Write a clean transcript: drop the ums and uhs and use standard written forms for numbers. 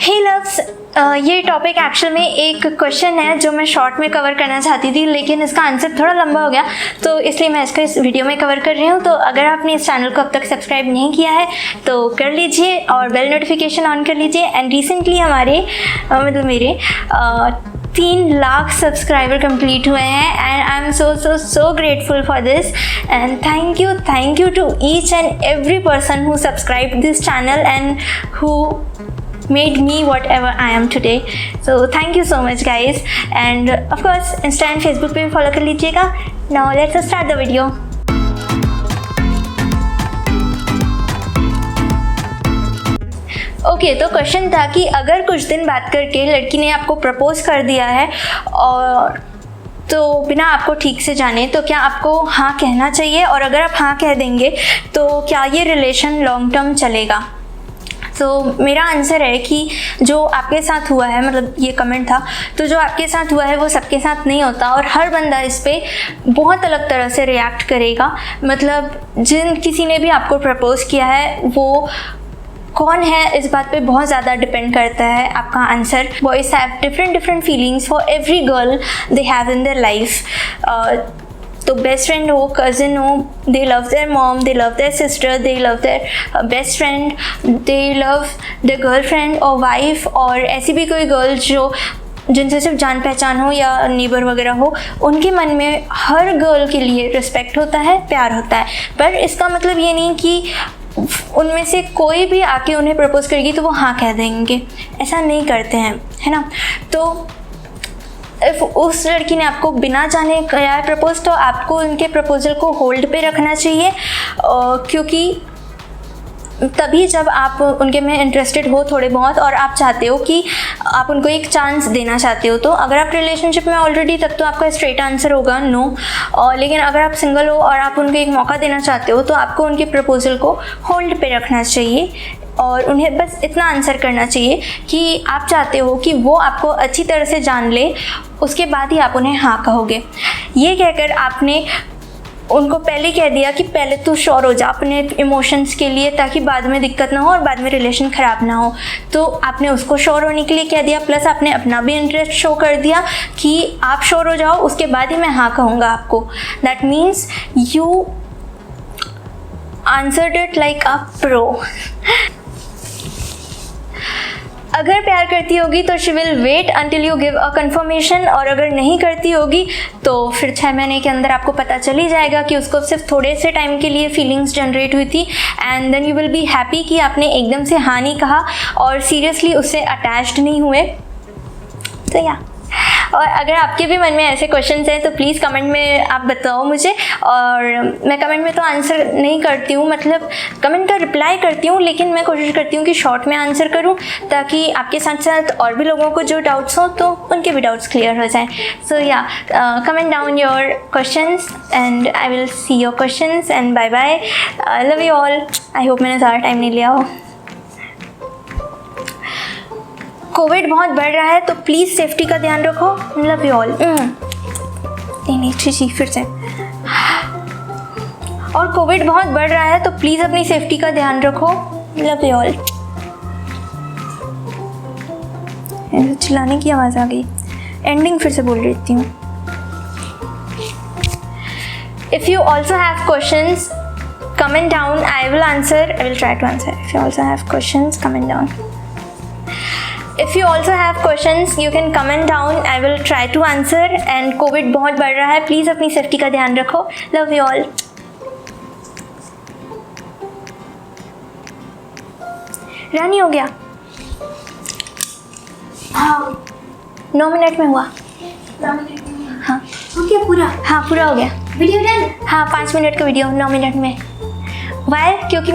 हे loves, ये topic actual में एक क्वेश्चन है जो मैं शॉर्ट में कवर करना चाहती थी, लेकिन इसका आंसर थोड़ा लंबा हो गया, तो इसलिए मैं इसको इस वीडियो में कवर कर रही हूँ। तो अगर आपने इस चैनल को अब तक सब्सक्राइब नहीं किया है तो कर लीजिए और बेल नोटिफिकेशन ऑन कर लीजिए। एंड रिसेंटली हमारे मेरे 3 लाख सब्सक्राइबर कंप्लीट हुए हैं and I am so grateful for this and thank you to each and every person who subscribe this channel and who made me whatever I am today. So thank you so much guys, and of course Insta and Facebook पे भी follow कर लीजिएगा। Now let's start the video. Okay, तो question था कि अगर कुछ दिन बात करके लड़की ने आपको प्रपोज कर दिया है और तो बिना आपको ठीक से जाने, तो क्या आपको हाँ कहना चाहिए? और अगर आप हाँ कह देंगे तो क्या ये रिलेशन लॉन्ग टर्म चलेगा? तो मेरा आंसर है कि जो आपके साथ हुआ है, मतलब ये कमेंट था, तो जो आपके साथ हुआ है वो सबके साथ नहीं होता और हर बंदा इस पे बहुत अलग तरह से रिएक्ट करेगा। मतलब जिन किसी ने भी आपको प्रपोज किया है वो कौन है इस बात पे बहुत ज़्यादा डिपेंड करता है आपका answer. Boys have different feelings for every girl they have in their life. तो बेस्ट फ्रेंड हो, कज़न हो, they love their mom, they love their sister, they love their best friend, they love their girlfriend और wife, और ऐसी भी कोई girl जो जिनसे सिर्फ जान पहचान हो या नेबर वगैरह हो, उनके मन में हर गर्ल के लिए रिस्पेक्ट होता है, प्यार होता है। पर इसका मतलब ये नहीं कि उनमें से कोई भी आके उन्हें प्रपोज करेगी तो वो हाँ कह देंगे, ऐसा नहीं करते हैं, है ना। तो इफ़ उस लड़की ने आपको बिना जाने किया है प्रपोज, तो आपको उनके प्रपोजल को होल्ड पे रखना चाहिए, क्योंकि तभी जब आप उनके में इंटरेस्टेड हो थोड़े बहुत और आप चाहते हो कि आप उनको एक चांस देना चाहते हो। तो अगर आप रिलेशनशिप में ऑलरेडी, तब तो आपका स्ट्रेट आंसर होगा नो। लेकिन अगर आप सिंगल हो और आप उनको एक मौका देना चाहते हो तो आपको उनके प्रपोजल को होल्ड पे रखना चाहिए और उन्हें बस इतना आंसर करना चाहिए कि आप चाहते हो कि वो आपको अच्छी तरह से जान ले, उसके बाद ही आप उन्हें हाँ कहोगे। ये कहकर आपने उनको पहले कह दिया कि पहले तू श्योर हो जा अपने इमोशंस के लिए, ताकि बाद में दिक्कत ना हो और बाद में रिलेशन ख़राब ना हो। तो आपने उसको श्योर होने के लिए कह दिया, प्लस आपने अपना भी इंटरेस्ट शो कर दिया कि आप श्योर हो जाओ, उसके बाद ही मैं हाँ कहूँगा आपको। That means you answered it like a pro. अगर प्यार करती होगी तो she will wait until you give a confirmation, और अगर नहीं करती होगी तो फिर 6 महीने के अंदर आपको पता चल ही जाएगा कि उसको सिर्फ थोड़े से टाइम के लिए फीलिंग्स जनरेट हुई थी, and then you will be happy कि आपने एकदम से हाँ नहीं कहा और सीरियसली उससे अटैच्ड नहीं हुए। तो या, और अगर आपके भी मन में ऐसे क्वेश्चंस हैं तो प्लीज़ कमेंट में आप बताओ मुझे। और मैं कमेंट में तो आंसर नहीं करती हूँ, मतलब कमेंट का रिप्लाई करती हूँ, लेकिन मैं कोशिश करती हूँ कि शॉर्ट में आंसर करूँ ताकि आपके साथ साथ और भी लोगों को जो डाउट्स हों तो उनके भी डाउट्स क्लियर हो जाएं। So yeah, comment down your questions and I will see your questions and bye bye. Love you all. I hope मैंने ज़्यादा टाइम नहीं लिया हो। कोविड बहुत बढ़ रहा है तो प्लीज़ सेफ्टी का ध्यान रखो। Love you all. नहीं फिर से। और कोविड बहुत बढ़ रहा है तो प्लीज़ अपनी सेफ्टी का ध्यान रखो। Love you all. चिल्लाने की आवाज़ आ गई। एंडिंग फिर से बोल देती हूँ। If you also have questions comment down, I will answer. I will try to answer. If you also have questions, comment down. If you also have questions, you can comment down. I will try to answer. And COVID बहुत बढ़ रहा है, please अपनी safety का ध्यान रखो। Love you all. रानी हो गया? हाँ, 9 मिनट में हुआ। 9 मिनट में? हाँ। हो गया पूरा? हाँ, पूरा हो गया। Video done? हाँ, 5 मिनट का वीडियो 9 मिनट में। वाई? क्योंकि